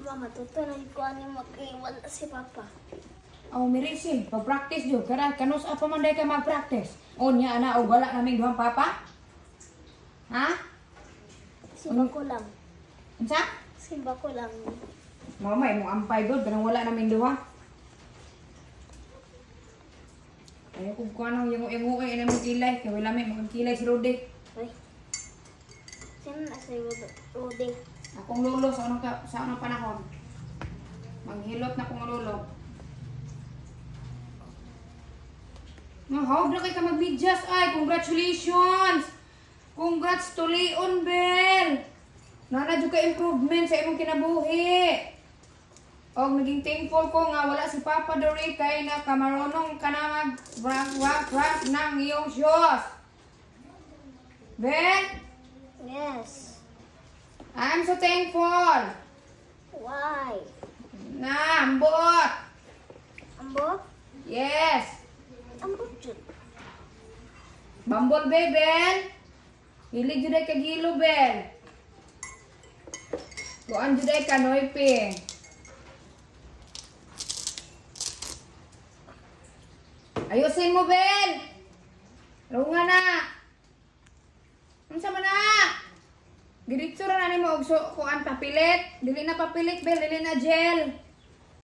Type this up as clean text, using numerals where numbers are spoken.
Mama, tutunay ko ano mag-iwan si Papa. Oh, Mirisil, pag-practice yun. Kanus apa man ka mag-practice? O niya, ana, o wala naming duhang papa? Ha? Simba ko lang. Unsa? Simba ko lang. Mamay, mo ampay doon, pero wala naming duha. Ayaw kung kung ano, yung na mong kilay. Kaya wala may magkilay si Rudy. Ay. Sino na si Rudy? Akong lolo sa anong panahon. Manghilot na akong lolo. Mahawag na kayo ka mag-medyas. Ay, congratulations! Congrats to Leon, Bel! Nanadyo ka improvement sa imong kinabuhi. O, naging thankful ko nga wala si Papa Dory kay na kamarunong ka na mag-wrap ng iyong shoes. Bel? Yes. I'm so thankful. Why? Na, ambot. Ambot? Yes. Ambot yun. Bambol, Bel. Hilig juday ka gilo, Bel. Kuan juday ka, Noipe. Ayusin mo, Bel. Runga na. Ano sa na? Diretso na ni mo og kuan papilit. Dili na papilit, Bel. Dili na gel.